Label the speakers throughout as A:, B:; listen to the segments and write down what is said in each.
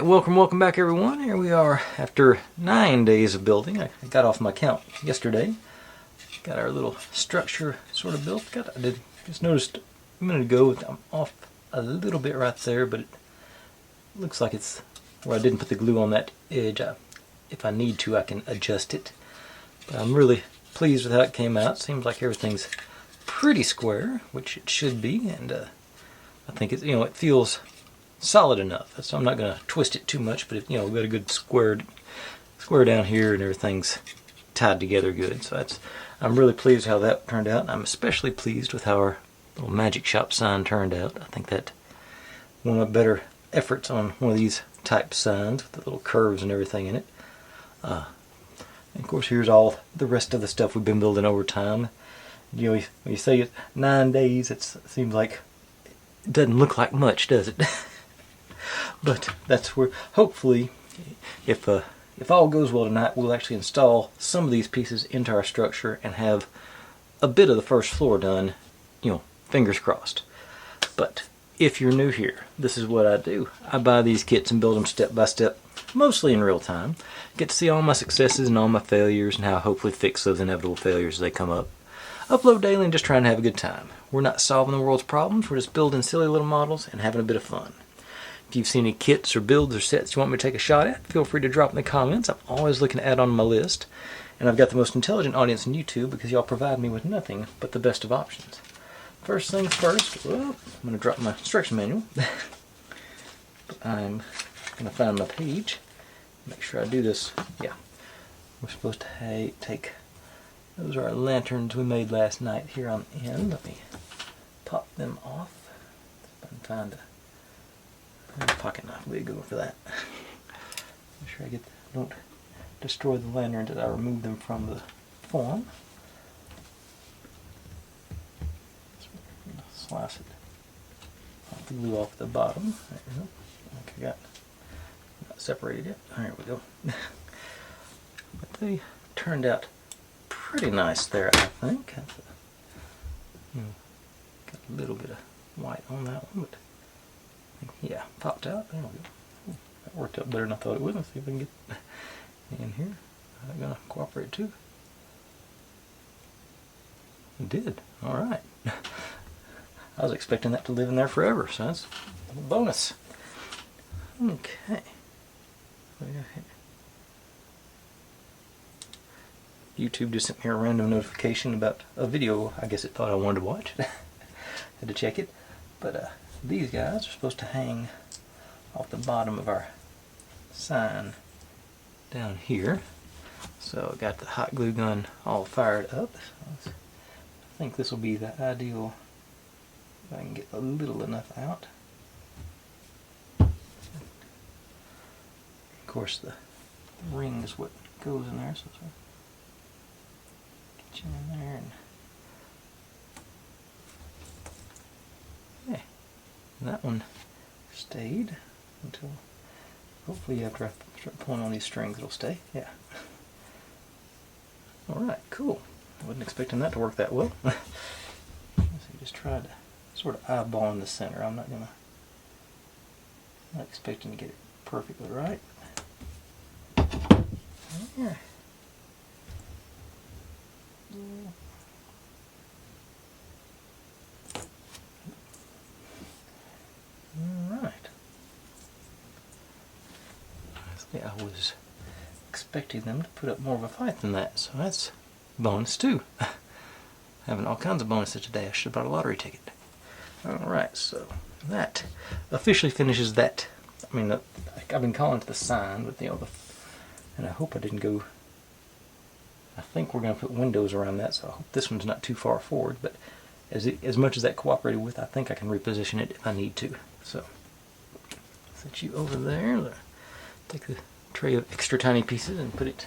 A: Welcome back everyone. Here we are after 9 days of building. I got off my count yesterday. Got our little structure sort of built. I did just noticed a minute ago I'm off a little bit right there, but it looks like it's where I didn't put the glue on that edge. If I need to, I can adjust it. But I'm really pleased with how it came out. Seems like everything's pretty square, which it should be, and I think it's, it feels solid enough. So I'm not going to twist it too much, but we've got a good square down here, and everything's tied together good. So I'm really pleased how that turned out. I'm especially pleased with how our little Magic Shop sign turned out. I think that one of my better efforts on one of these type signs with the little curves and everything in it. And of course, here's all the rest of the stuff we've been building over time. When you say it's 9 days, it seems like it doesn't look like much, does it? But that's where, hopefully, if all goes well tonight, we'll actually install some of these pieces into our structure and have a bit of the first floor done, fingers crossed. But if you're new here, this is what I do. I buy these kits and build them step by step, mostly in real time. Get to see all my successes and all my failures and how I hopefully fix those inevitable failures as they come up. Upload daily and just trying to have a good time. We're not solving the world's problems, we're just building silly little models and having a bit of fun. If you've seen any kits or builds or sets you want me to take a shot at, feel free to drop in the comments. I'm always looking to add on my list. And I've got the most intelligent audience on YouTube because y'all provide me with nothing but the best of options. First things first, I'm going to drop my instruction manual. I'm going to find my page. Make sure I do this. Yeah. We're supposed to take, those are our lanterns we made last night here on the end. Let me pop them off. If I can find a pocket knife would be a good one for that. Make sure I don't destroy the lanterns as I remove them from the form. Slice it off the glue off the bottom. There we go. I got not separated yet. There we go. But they turned out pretty nice there, I think. Got a little bit of white on that one, but yeah, popped out. There we go. That worked out better than I thought it would. Let's see if we can get in here. Is that going to cooperate too? It did. Alright. I was expecting that to live in there forever, so that's a little bonus. Okay. YouTube just sent me a random notification about a video I guess it thought I wanted to watch. Had to check it. But these guys are supposed to hang off the bottom of our sign down here. So I got the hot glue gun all fired up. So I think this will be the ideal, if I can get a little enough out. Of course the ring is what goes in there, so get you in there and that one stayed until hopefully after I start pulling on these strings it'll stay. Yeah. Alright, cool. I wasn't expecting that to work that well. So just try to sort of eyeball in the center. I'm not expecting to get it perfectly right. Yeah. Alright. I was expecting them to put up more of a fight than that, so that's a bonus too. Having all kinds of bonuses today. I should have bought a lottery ticket. Alright, so that officially finishes that. I mean, I've been calling it the sign, but and I hope I didn't go. I think we're going to put windows around that, so I hope this one's not too far forward, but as much as that cooperated with, I think I can reposition it if I need to. So, set you over there. Take the tray of extra tiny pieces and put it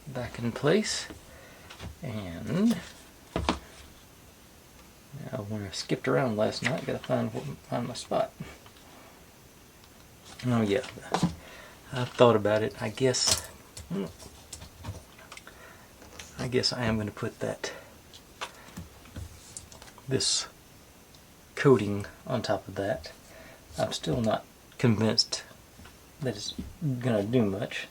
A: back in place. And now when I skipped around last night, I gotta find my spot. Oh yeah, I thought about it. I guess I am going to put this coating on top of that. I'm still not convinced that it's gonna do much.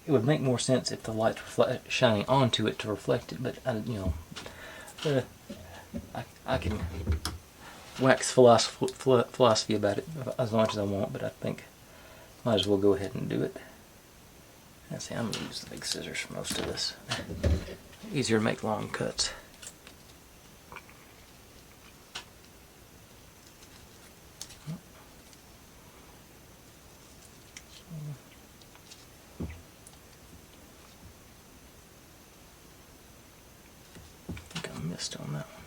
A: It would make more sense if the lights were shining onto it to reflect it, but I can wax philosophy about it as much as I want, but I think I might as well go ahead and do it. Let's see, I'm going to use the big scissors for most of this. Easier to make long cuts. I think I missed on that one.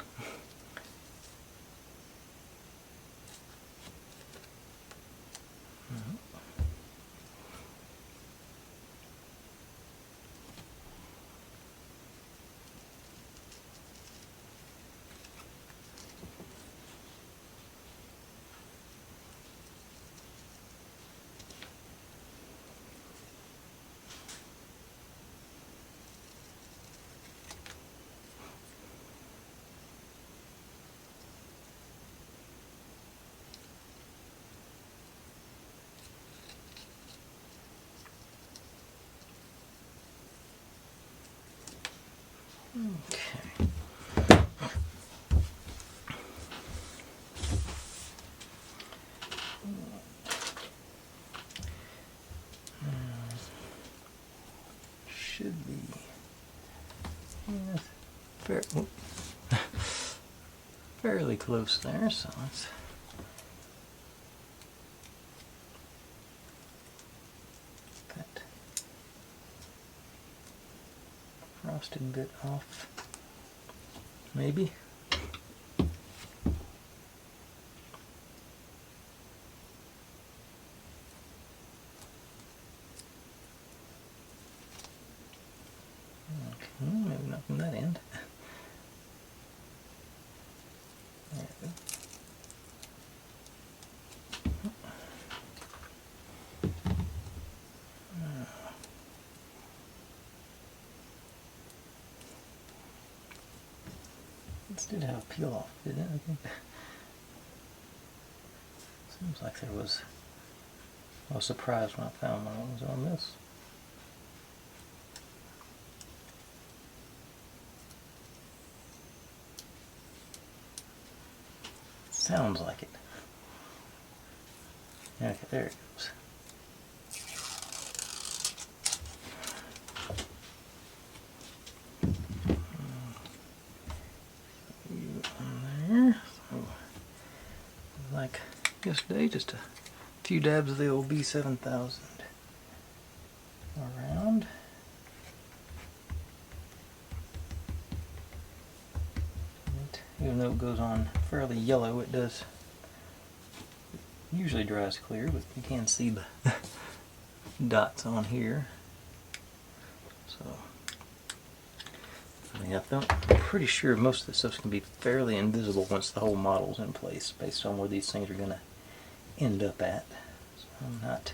A: Okay. Should be fairly close there, so let's that frosted bit off, maybe. Maybe not from that end. There we go. This did have a peel off, didn't it? I think. Seems like there was. I was surprised when I found one that was on this. Sounds like it. Okay, there it goes. You on there. So, like yesterday, just a few dabs of the old B7000 around. Even though it goes on fairly yellow, it does usually dries clear, but you can see the dots on here. So, I mean, I'm pretty sure most of this stuff's going to be fairly invisible once the whole model's in place, based on where these things are going to end up at. So I'm not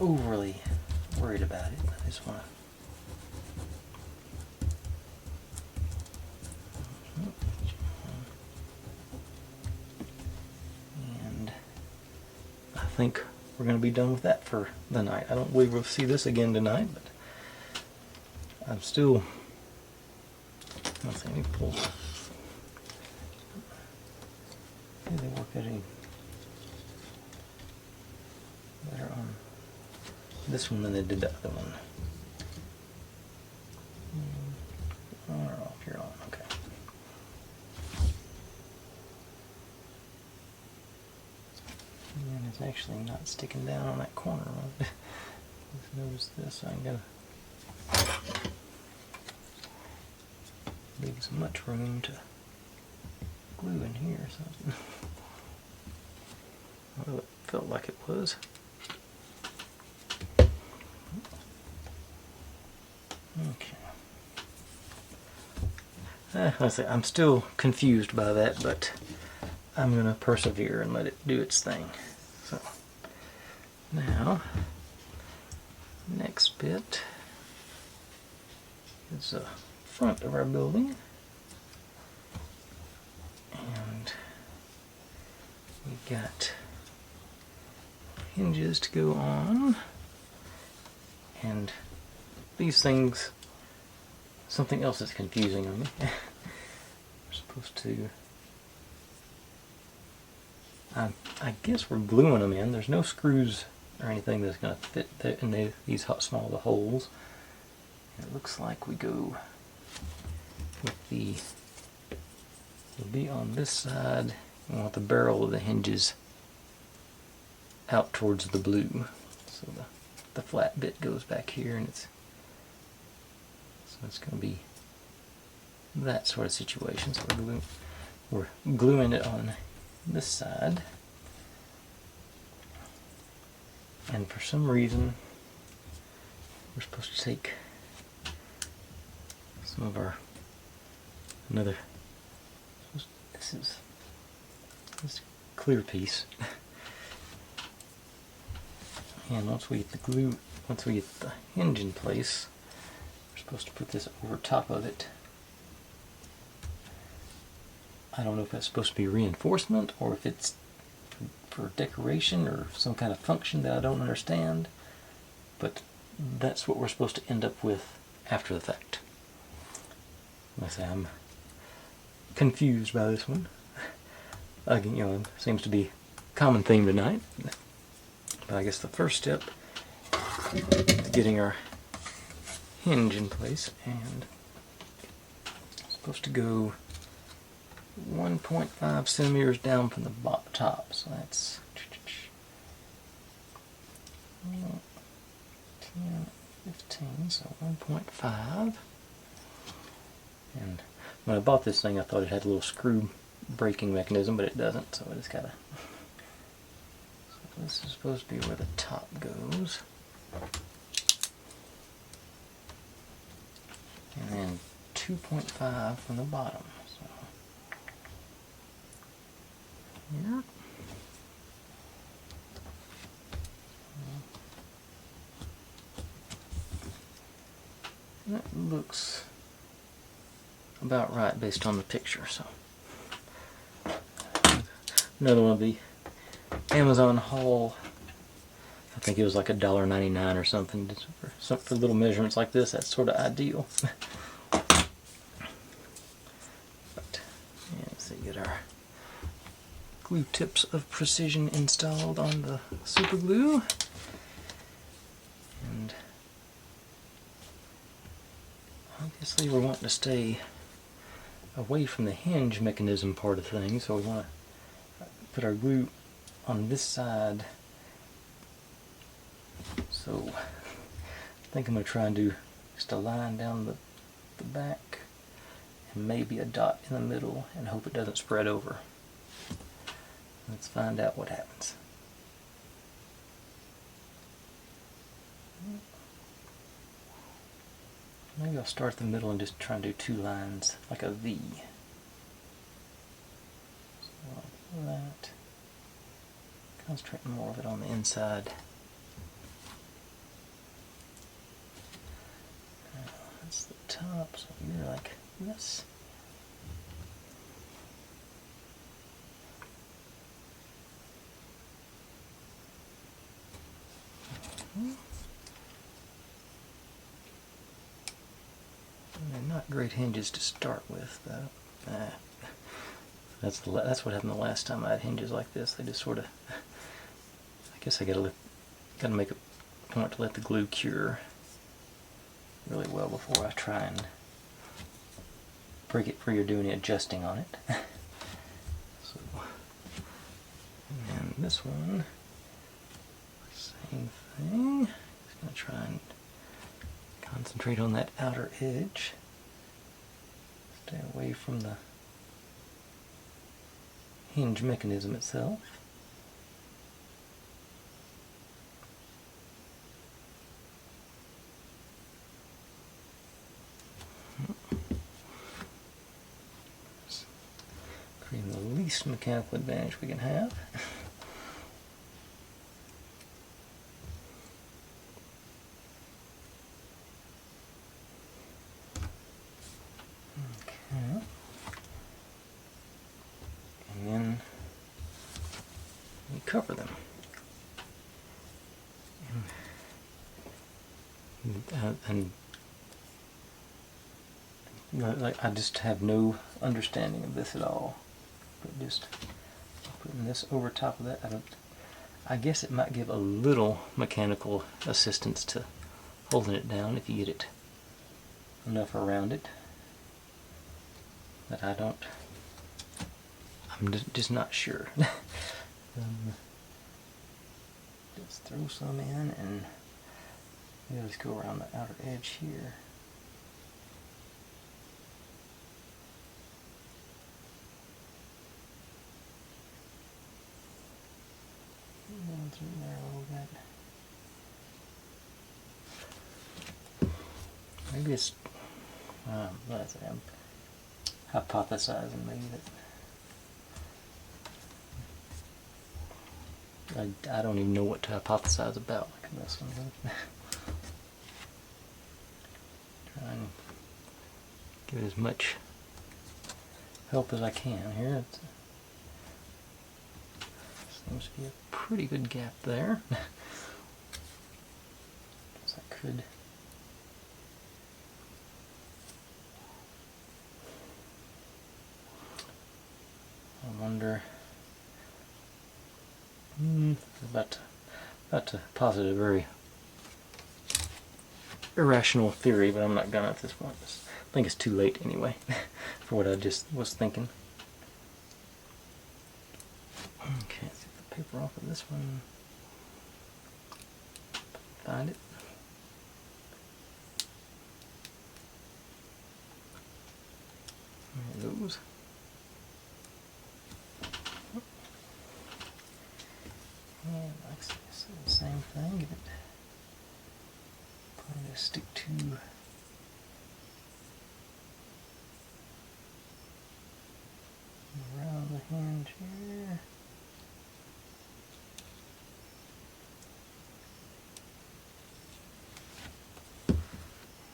A: overly worried about it. I just want to. I think we're going to be done with that for the night. I don't believe we'll see this again tonight, but I'm still. Let's see, let me pull. Maybe they work any better on this one than they did the other one. On or off? You're on. Okay. And it's actually not sticking down on that corner. Right? Let's notice this. I'm gonna leave much room to glue in here or something. Well, it felt like it was. Okay. I'm still confused by that, but I'm going to persevere and let it do its thing. So now, next bit is the front of our building, and we've got hinges to go on. And these things, something else that's confusing on me. We're supposed to, I guess we're gluing them in. There's no screws or anything that's going to fit in these small holes. And it looks like we go with it'll be on this side. We want the barrel of the hinges out towards the blue. So the flat bit goes back here, and it's going to be that sort of situation. So we're gluing it on this side, and for some reason we're supposed to take some of this is this clear piece. And once we get the hinge in place, we're supposed to put this over top of it. I don't know if that's supposed to be reinforcement or if it's for decoration or some kind of function that I don't understand, but that's what we're supposed to end up with after the fact. Like I say, I'm confused by this one. Again, it seems to be a common theme tonight. But I guess the first step is getting our hinge in place, and it's supposed to go 1.5 centimeters down from the top. So that's 10, 15, so 1.5. And when I bought this thing, I thought it had a little screw braking mechanism, but it doesn't, so I just gotta. This is supposed to be where the top goes. And then 2.5 from the bottom. So here. That looks about right based on the picture. So another one of the Amazon haul. I think it was like $1.99 or something. For little measurements like this, that's sort of ideal. But yeah, let's see, get our glue tips of precision installed on the super glue. And obviously we're wanting to stay away from the hinge mechanism part of things, so we want to put our glue on this side. So I think I'm going to try and do just a line down the back and maybe a dot in the middle and hope it doesn't spread over. Let's find out what happens. Maybe I'll start at the middle and just try and do two lines like a V. So like that. Concentrating more of it on the inside. That's the top, so you're like this. And they're not great hinges to start with, though. That's what happened the last time I had hinges like this. They just sort of. I guess I gotta make a point to let the glue cure really well before I try and break it free or do any adjusting on it. So, and this one, same thing. Just gonna try and concentrate on that outer edge. Stay away from the hinge mechanism itself. Creating the least mechanical advantage we can have. Okay. And then we cover them. and like I just have no understanding of this at all. But just putting this over top of that, I guess it might give a little mechanical assistance to holding it down if you get it enough around it. But I'm just not sure. Let's throw some in, and let's go around the outer edge here. Down through there a little bit. Maybe it's, I'm hypothesizing maybe that I don't even know what to hypothesize about. Look at this one. Try and give it as much help as I can here. Seems to be a pretty good gap there. Guess I could. I wonder. About to posit a very irrational theory, but I'm not gonna at this point. I think it's too late anyway for what I just was thinking. Okay, let's get the paper off of this one. Find it. There it goes. And like I said, the same thing. Get it. Probably gonna stick to around the hinge here.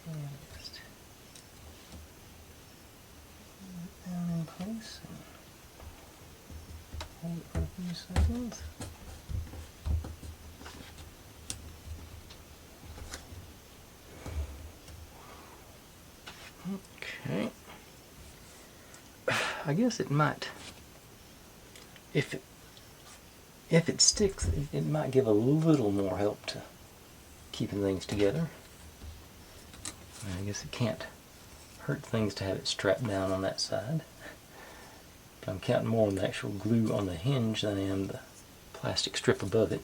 A: And just put it down in place and hold it for a few seconds. Okay. I guess it might, if it sticks, it might give a little more help to keeping things together. I guess it can't hurt things to have it strapped down on that side. But I'm counting more on the actual glue on the hinge than I am the plastic strip above it.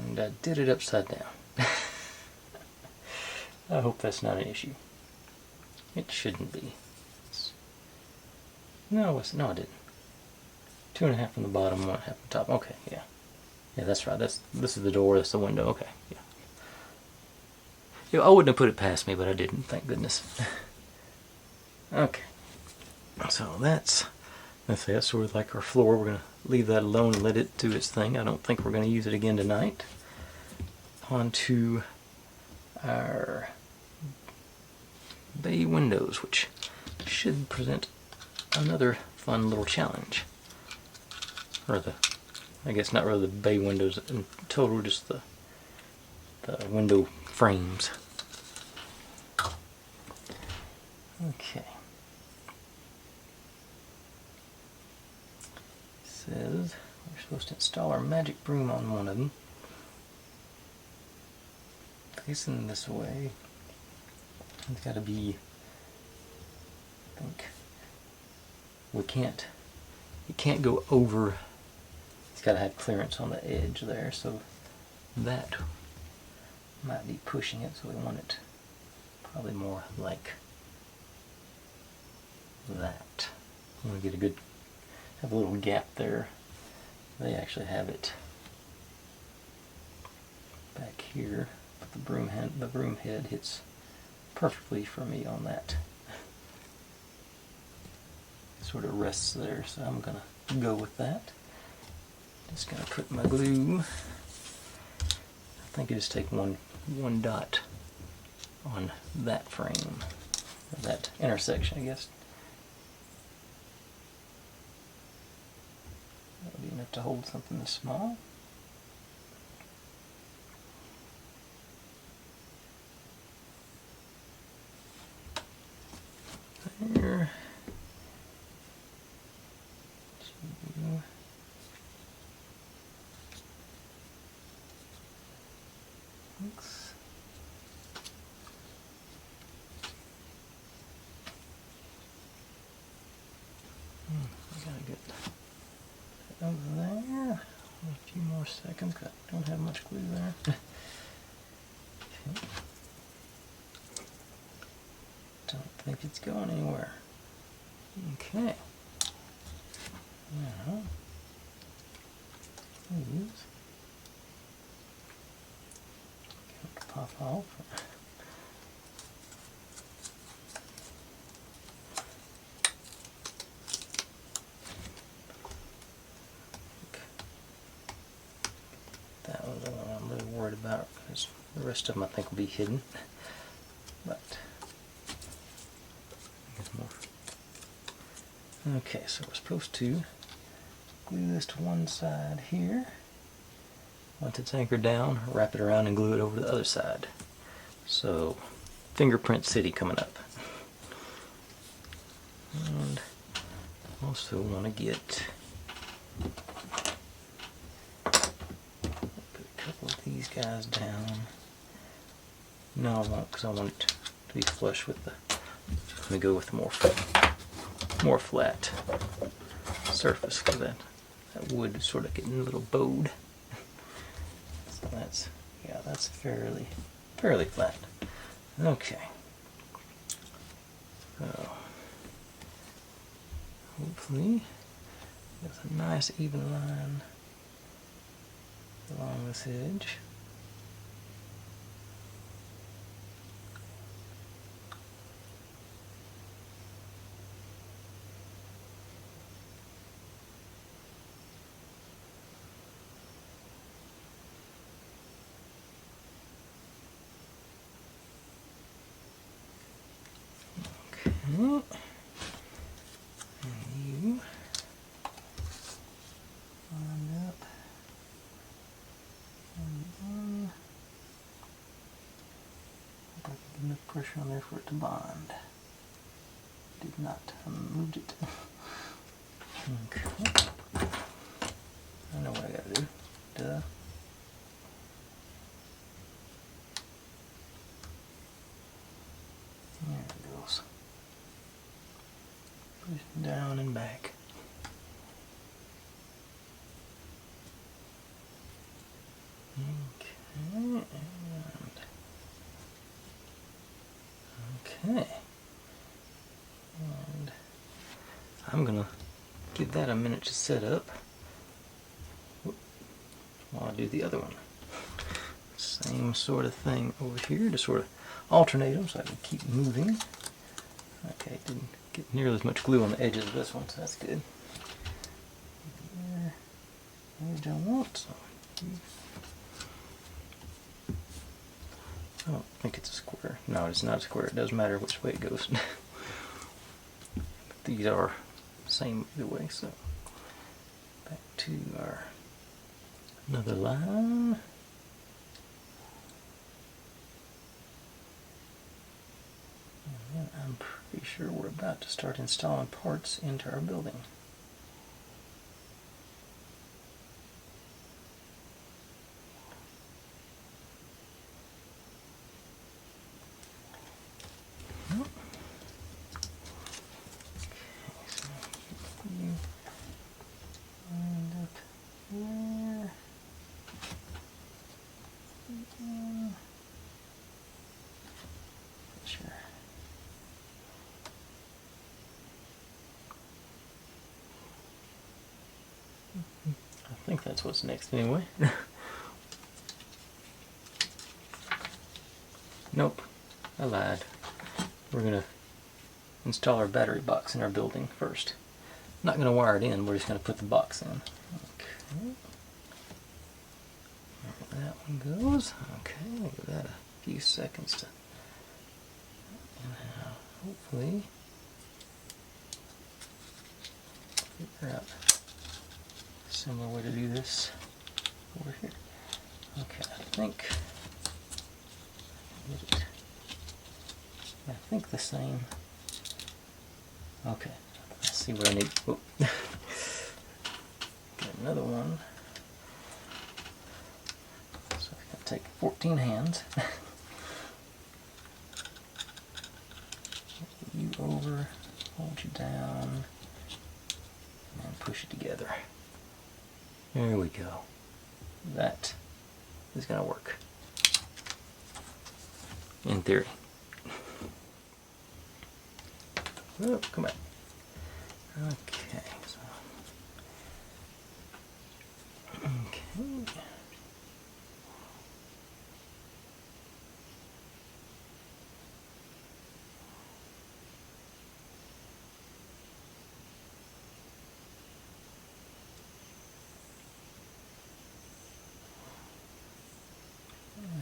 A: And I did it upside down. I hope that's not an issue. It shouldn't be. No, I didn't. 2.5 from the bottom, 1.5 from the top. Okay, yeah. Yeah, that's right. This is the door, that's the window. Okay, yeah. I wouldn't have put it past me, but I didn't, thank goodness. Okay. So that's sort of like our floor. We're going to leave that alone and let it do its thing. I don't think we're going to use it again tonight. On to our bay windows, which should present another fun little challenge. Or I guess not really the bay windows in total, just the window frames. Okay. It says we're supposed to install our magic broom on one of them. Facing this way. It's got to be, I think, it can't go over, it's got to have clearance on the edge there, so that might be pushing it, so we want it probably more like that. I'm going to get have a little gap there. They actually have it back here, but the broom head hits perfectly for me on that. It sort of rests there, so I'm gonna go with that. Just gonna put my glue. I think I just take one dot on that frame, or that intersection, I guess. That'll be enough to hold something this small. there. 2. Thanks. I gotta get that over there. A few more seconds. I don't have much glue there. Okay. Don't think it's going anywhere. Okay. Now, these can't pop off. That was the one I'm really worried about because the rest of them I think will be hidden. But there's more. Okay, so we're supposed to glue this to one side here. Once it's anchored down, wrap it around and glue it over to the other side. So, fingerprint city coming up. And also want to get these guys down. No, I won't, because I want it to be flush with the. I'm gonna go with more flat surface because that wood is sort of getting a little bowed. So that's fairly flat. Okay. So hopefully there's a nice even line along this edge. Okay. And you lined up. And hope I can get enough pressure on there for it to bond. Did not. I moved it. Okay. I know what I gotta do. Duh. There it goes. Push it down and back. Okay. Okay. And I'm gonna give that a minute to set up while I do the other one. Same sort of thing over here to sort of alternate them so I can keep moving. Okay, didn't get nearly as much glue on the edges of this one, so that's good. There, edge I want. So I don't think it's a square. No, it's not a square. It doesn't matter which way it goes. But these are the same either way. So back to our another line. And I'm pretty sure we're about to start installing parts into our building. I think that's what's next anyway. Nope, I lied. We're going to install our battery box in our building first. Not going to wire it in, we're just going to put the box in. Okay. There that one goes. Okay, I'll give that a few seconds to. Now, hopefully, figure out a similar way to do this over here. Okay, I think the same Okay, let's see what I need. Oh. Got another one. So I'm going to take 14 hands. You over, hold you down, and push it together. There we go. That is going to work. In theory. Oh, come on. Okay, so. Okay.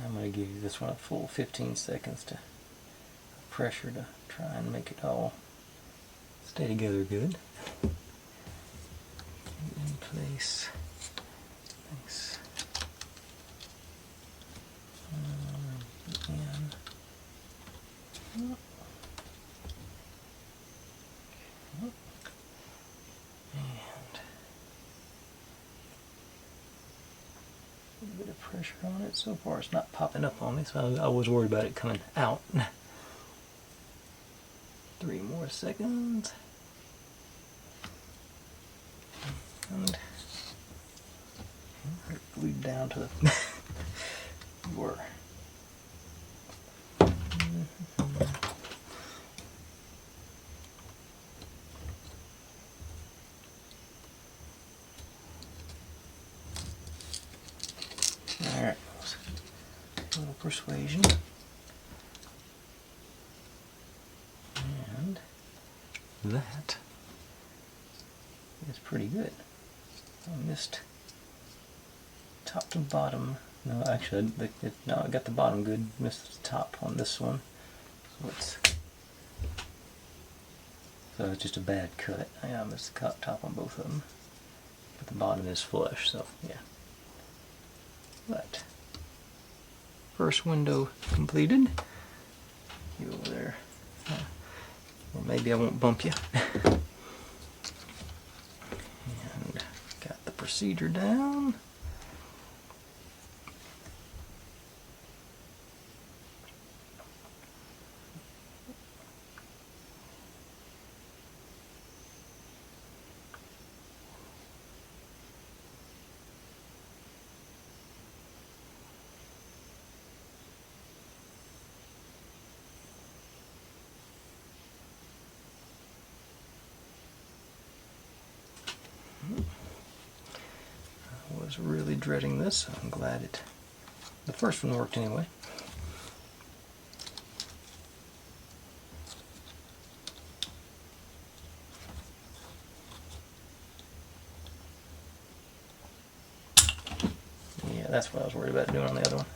A: I'm going to give you this one a full 15 seconds to pressure to try and make it all stay together good. In place. Thanks. In. And a bit of pressure on it. So far it's not popping up on me, so I was worried about it coming out. 3 more seconds. And glued down to the were. Alright, a little persuasion. And that is pretty good. I missed top to bottom. No, actually, no, I got the bottom good. Missed the top on this one. So it's just a bad cut. I missed the top on both of them. But the bottom is flush, so yeah. But first window completed. You over there. Or maybe I won't bump you. And got the procedure down. I was really dreading this, so I'm glad the first one worked anyway. Yeah, that's what I was worried about doing on the other one.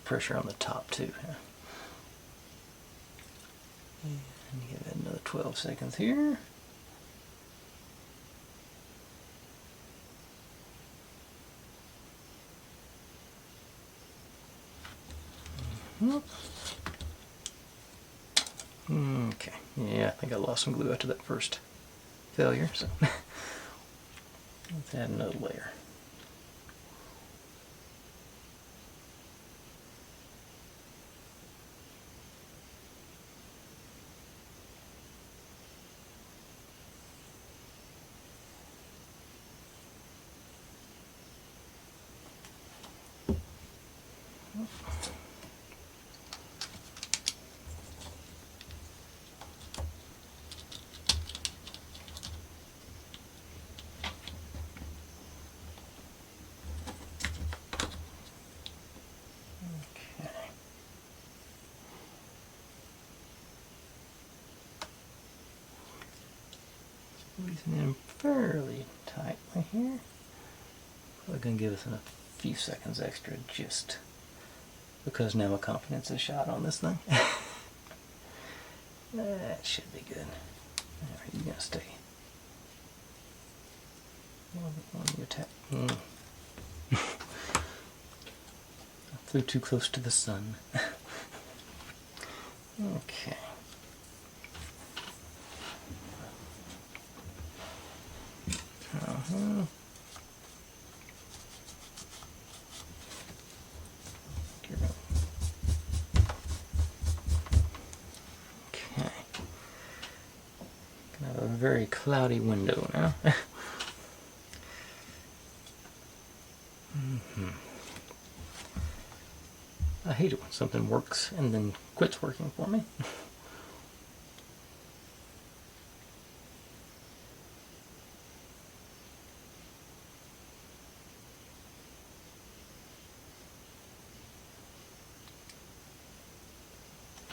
A: Pressure on the top too. Yeah. And give it another 12 seconds here. Okay, yeah, I think I lost some glue after that first failure, so let's add another layer. Squeezing in fairly tightly here. Probably going to give us a few seconds extra just because now my confidence is shot on this thing. That should be good. Alright, you're going to stay On your tap. I flew too close to the sun. Okay. Okay. Gonna have a very cloudy window now. I hate it when something works and then quits working for me.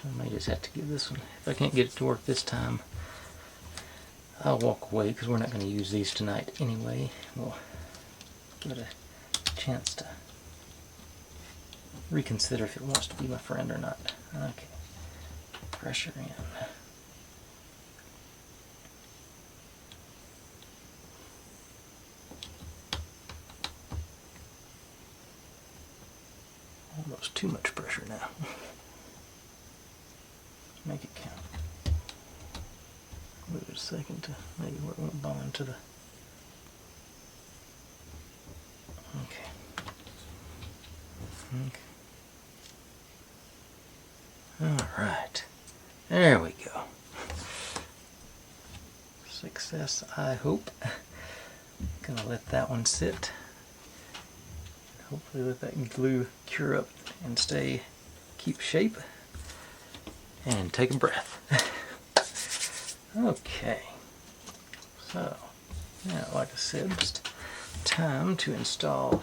A: I may just have to give this one, if I can't get it to work this time, I'll walk away because we're not going to use these tonight anyway. We'll give it a chance to reconsider if it wants to be my friend or not. Okay, pressure in. Almost too much pressure now. Make it count. Wait a second to maybe where it won't bond to the. Okay. Alright. There we go. Success, I hope. Gonna let that one sit. Hopefully let that glue cure up and keep shape. And take a breath. Okay. So, now like I said, just time to install.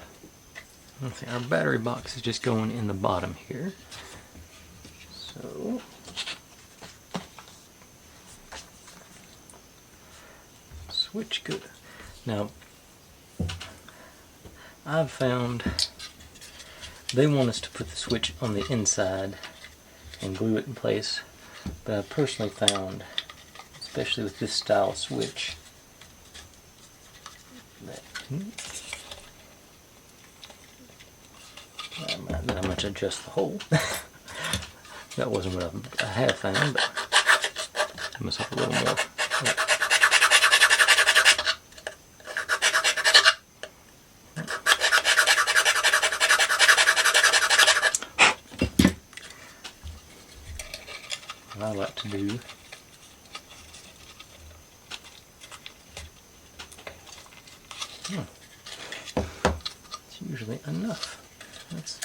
A: Let's see, our battery box is just going in the bottom here. So, switch good. Now, I've found they want us to put the switch on the inside and glue it in place, but I've personally found, especially with this style switch, that I might adjust the hole. That wasn't what I have found, but give myself a little more. What I like to do it's usually enough. That's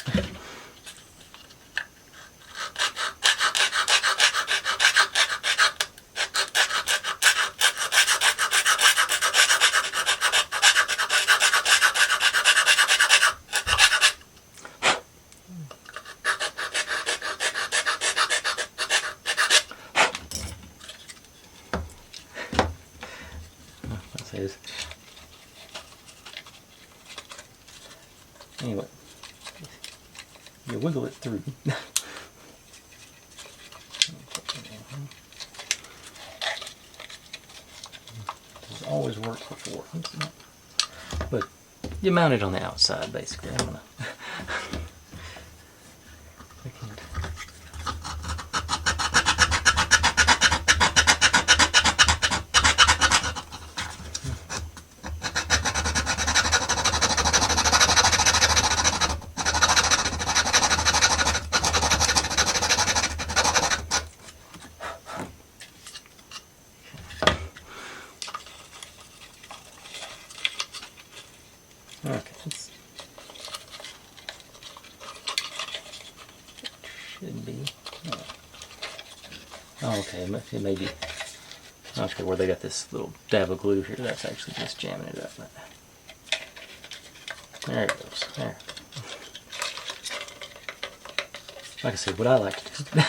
A: anyway, you wiggle it through. This has always worked before, but you mount it on the outside basically. I'm gonna should be. Oh, okay, it may be. Okay, where they got this little dab of glue here, that's actually just jamming it up. There it goes. There. Like I said, what I like to do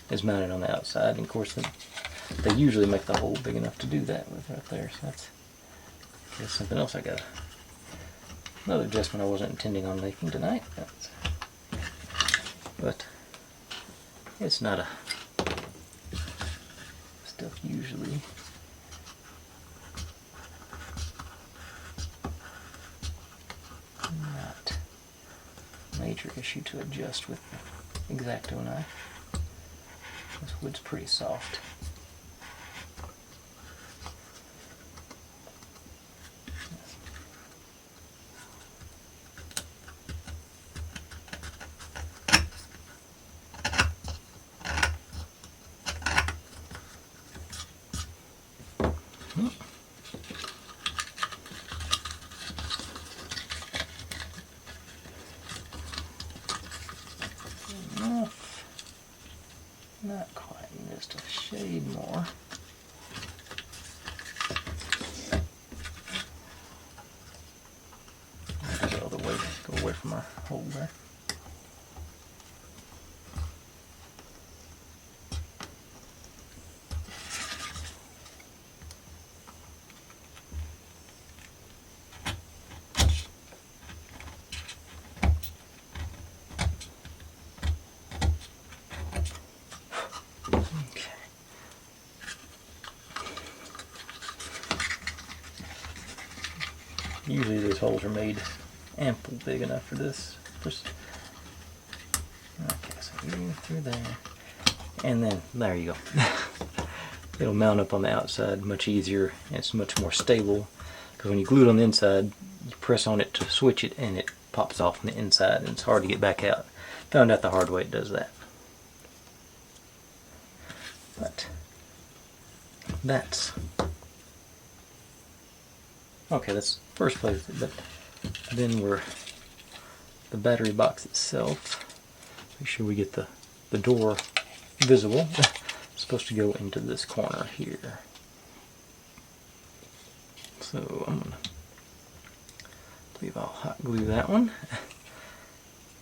A: is mount it on the outside, and of course they usually make the hole big enough to do that with right there. So that's something else I got. Another adjustment I wasn't intending on making tonight, but it's not a stuff usually major issue to adjust with the X-Acto knife. This wood's pretty soft. Enough. Not quite, just a shade more. Go the way, go away from our hole there. Usually those holes are made ample big enough for this. Okay, so you through there. And then, there you go. It'll mount up on the outside much easier, and it's much more stable. Because when you glue it on the inside, you press on it to switch it, and it pops off on the inside, and it's hard to get back out. Found out the hard way it does that. But that's okay. That's the first place. But then we're the battery box itself. Make sure we get the door visible. It's supposed to go into this corner here. So I'm gonna believe I'll hot glue that one.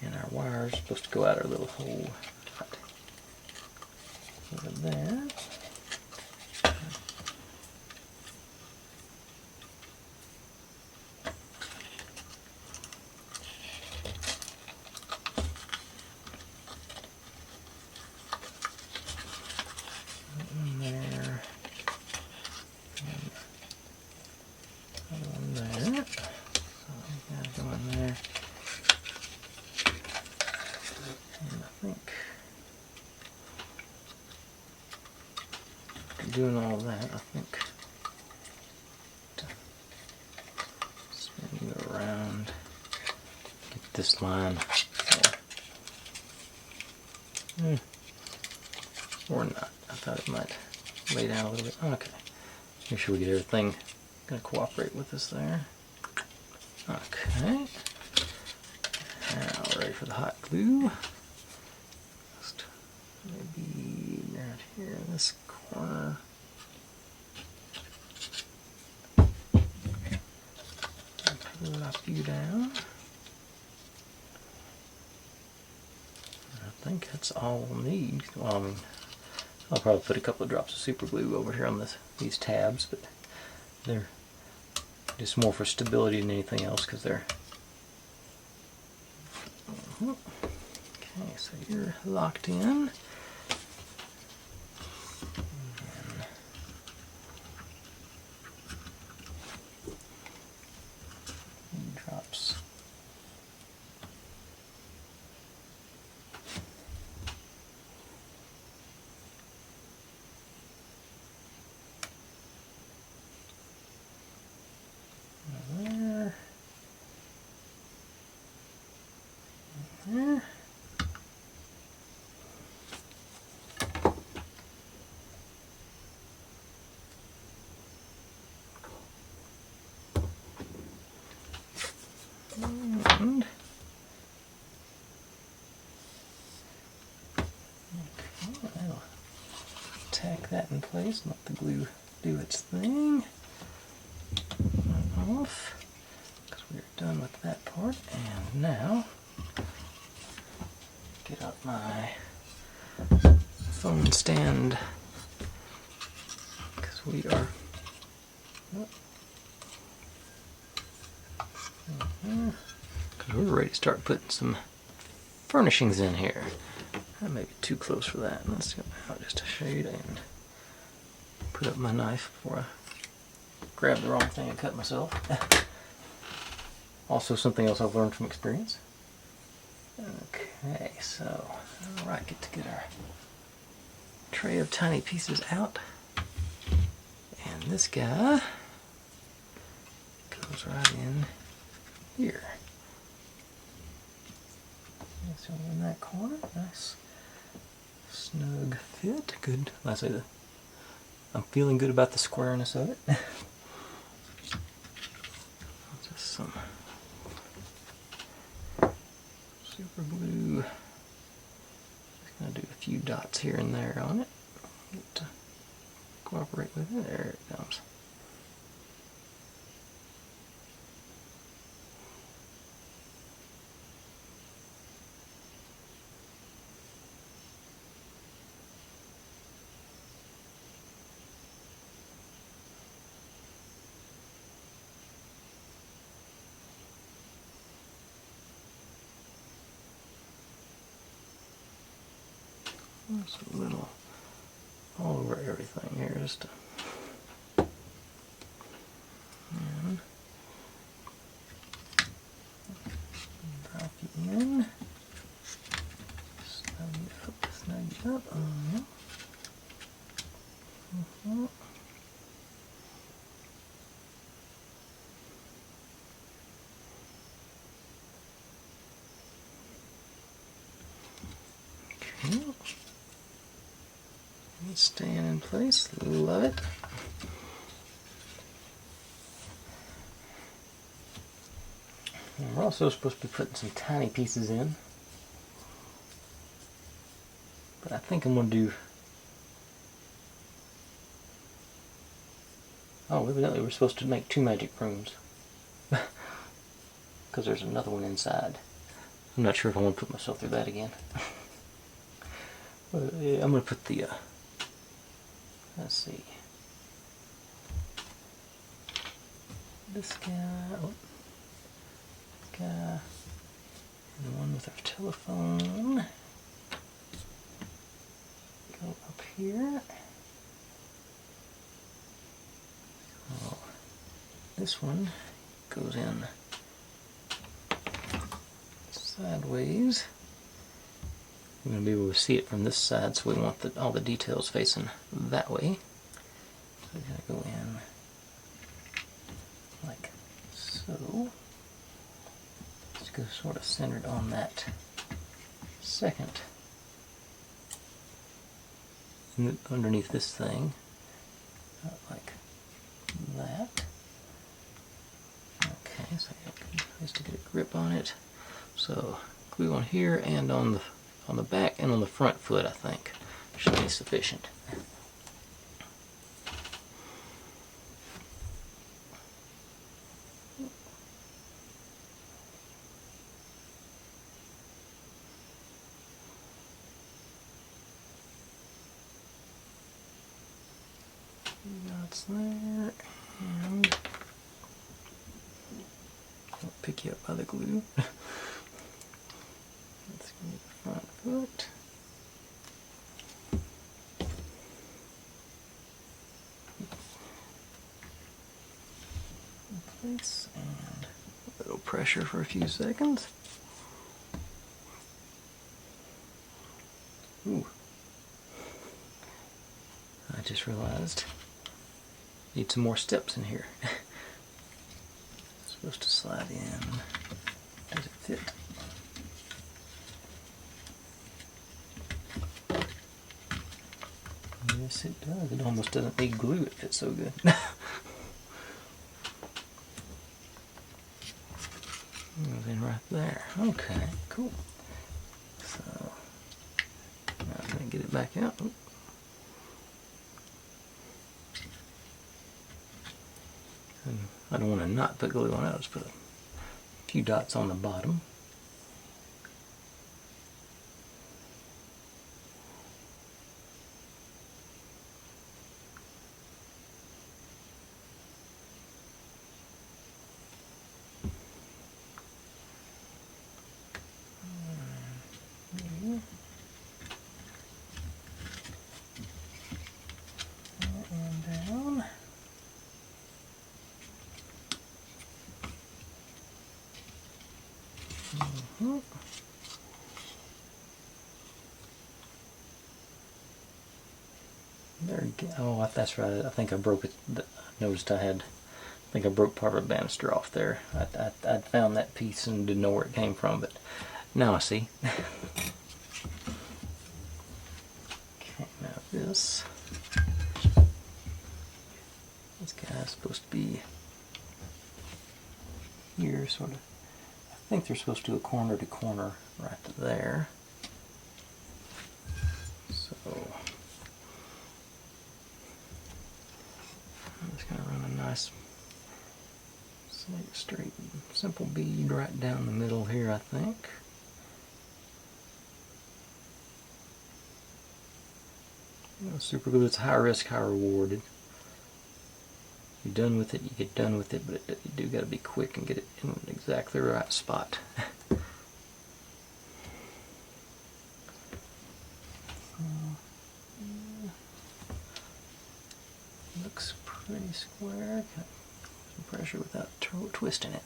A: And our wire's supposed to go out our little hole. Look at that. One there. And one there. So we gotta go in there. And I think doing all that, I think spin you around, get this line, or not. I thought it might lay down a little bit. Okay, make sure we get everything gonna cooperate with us there. Okay, now we're ready for the hot glue. Just maybe right here in this corner. Plop you down. I think that's all we'll need. Well, I mean, I'll probably put a couple of drops of super glue over here on these tabs, but they're just more for stability than anything else because they're. Okay, so you're locked in. Drops. There. There. And I'll tack that in place, let the glue do its thing. Off, because we're done with that part. And now, get out my phone stand, because we are. Because we're ready to start putting some furnishings in here. That may be too close for that. Let's go out just a shade and put up my knife before I grab the wrong thing and cut myself. Also something else I've learned from experience. Okay, so, alright, get our tray of tiny pieces out. And this guy goes right in here. So in that corner, nice snug fit. Good. I say that I'm feeling good about the squareness of it. Just some super glue. Just gonna do a few dots here and there on it. Get to cooperate with it. There it comes. Just a little all over everything here, just to, and drop you in, snug you up. Okay. It's staying in place. Love it. And we're also supposed to be putting some tiny pieces in, but I think I'm going to do. Oh, evidently we're supposed to make 2 magic brooms because there's another one inside. I'm not sure if I want to put myself through that again. But yeah, I'm going to put the. Let's see. This guy, and the one with our telephone. Go up here. Oh, this one goes in sideways. We're going to be able to see it from this side, so we want all the details facing that way. So we're going to go in like so. Just go sort of centered on that second. And underneath this thing, like that. Okay, so just to get a grip on it. So glue on here and on the back and on the front foot, I think should be sufficient. Dots there, and I'll pick you up by the glue. Let's get the front foot. In place, and a little pressure for a few seconds. Ooh. I just realized need some more steps in here. It's supposed to slide in. Does it fit? Yes, it does. It almost doesn't need glue. It fits so good. Goes in right there. Okay, cool. So now I'm going to get it back out. Oop. And I don't want to not put glue on it. I'll just put a few dots on the bottom. And down. There you go. Oh, that's right. I think I broke it. I noticed I think I broke part of a banister off there. I'd found that piece and didn't know where it came from, but now I see. Okay, now this guy's supposed to be here, sort of. I think they're supposed to do a corner to corner right to there. So I'm just going to run a nice, straight, simple bead right down the middle here, I think. Super glue, it's high risk, high rewarded. You're done with it, you get done with it, but you do got to be quick and get it in exactly the right spot. Looks pretty square. Got some pressure without twisting it.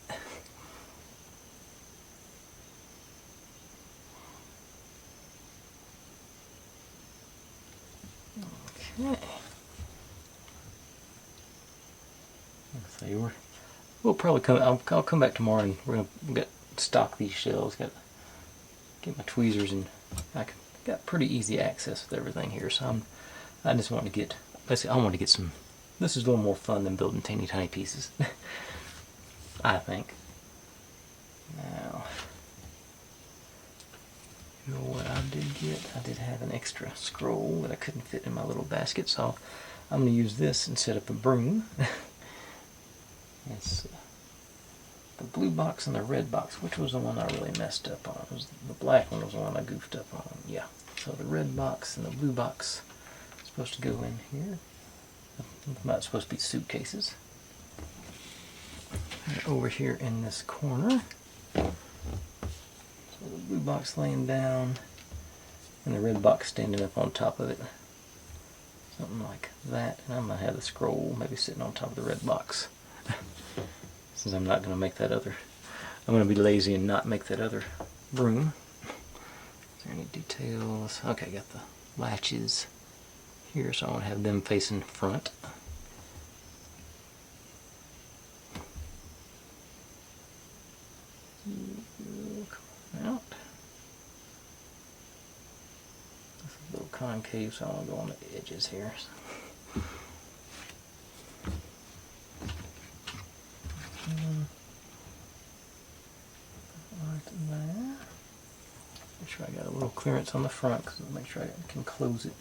A: Okay. So we'll probably come. I'll come back tomorrow and we're gonna stock these shells. Got to get my tweezers, and I got pretty easy access with everything here. So I just want to get. Basically, I want to get some. This is a little more fun than building teeny tiny pieces. I think. Now, you know what I did get? I did have an extra scroll that I couldn't fit in my little basket, so I'm going to use this instead of a broom. It's the blue box and the red box. Which was the one I really messed up on? It was the black one was the one I goofed up on. Yeah. So the red box and the blue box is supposed to go in here. It's supposed to be suitcases. And over here in this corner. So the blue box laying down and the red box standing up on top of it. Something like that. And I'm going to have the scroll maybe sitting on top of the red box. Since I'm not going to make that other, I'm going to be lazy and not make that other broom. Is there any details? Okay, I got the latches here, so I want to have them facing front. Come out. This is a little concave, so I want to go on the edges here. Right there. Make sure I got a little clearance on the front, because I'll make sure I can close it.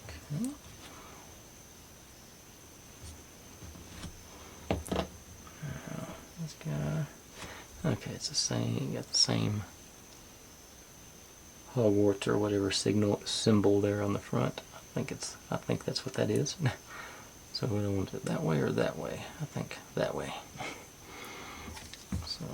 A: Okay. Now, this guy. Okay, it's the same. Got the same Hogwarts or whatever symbol there on the front. I think that's what that is. So we don't want it that way or that way. I think that way. So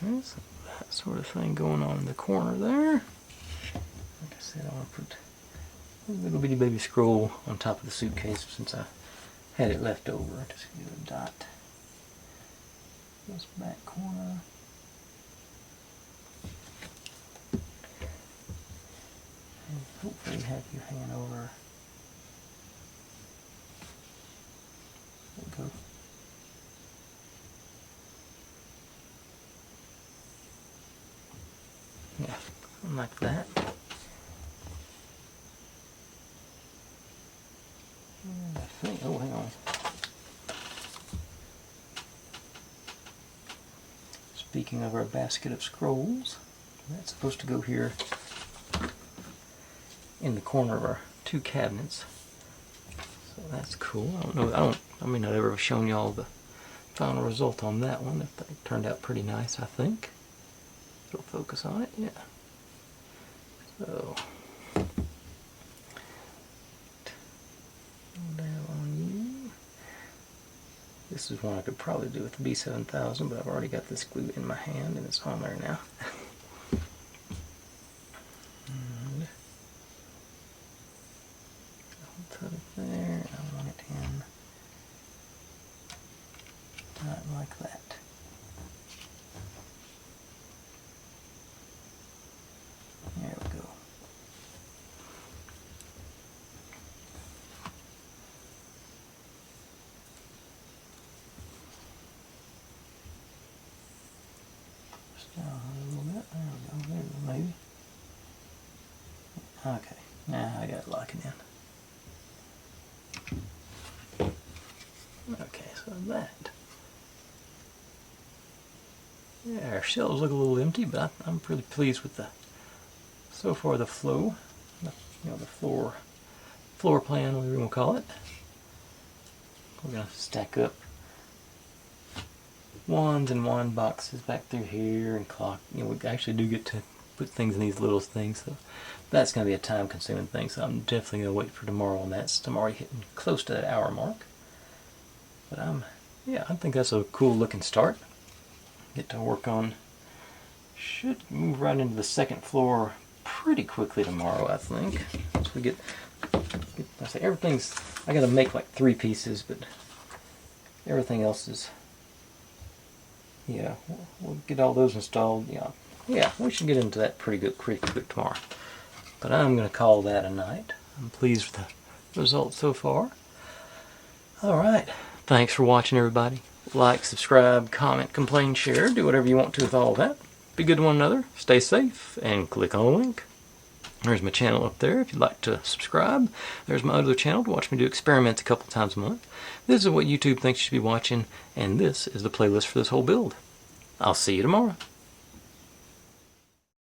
A: okay, so that sort of thing going on in the corner there. Like I said, I want to put a little bitty baby scroll on top of the suitcase since I had it left over. Just do a dot. This back corner. And hopefully have you hanging over. There we go. Yeah, something like that. And I think, oh, hang on. Speaking of our basket of scrolls, that's supposed to go here in the corner of our two cabinets. So that's cool. I don't know. I may not ever have shown y'all the final result on that one. It turned out pretty nice, I think. It'll focus on it, yeah. So This is one I could probably do with the B7000, but I've already got this glue in my hand and it's on there now. And I'll put it there. I want it in not like that. There we go. Just down a little bit. There we go. There we go, maybe. Okay. Now I got it locking in. Okay, so that. Yeah, our shelves look a little empty, but I'm pretty pleased with the so far the flow. You know, the floor plan, whatever you want to call it. We're gonna stack up wands and wand boxes back through here and clock. You know, we actually do get to put things in these little things, so that's gonna be a time-consuming thing. So I'm definitely gonna wait for tomorrow on that. So I'm already hitting close to that hour mark. But yeah, I think that's a cool looking start. Get to work on. Should move right into the second floor pretty quickly tomorrow, I think. Once we get I say everything's. I got to make like 3 pieces, but everything else is. Yeah, we'll get all those installed. Yeah, we should get into that pretty quick tomorrow. But I'm going to call that a night. I'm pleased with the results so far. All right, thanks for watching, everybody. Like, subscribe, comment, complain, share, do whatever you want to with all of that. Be good to one another, stay safe, and click on the link. There's my channel up there if you'd like to subscribe. There's my other channel to watch me do experiments a couple times a month. This is what YouTube thinks you should be watching, and this is the playlist for this whole build. I'll see you tomorrow.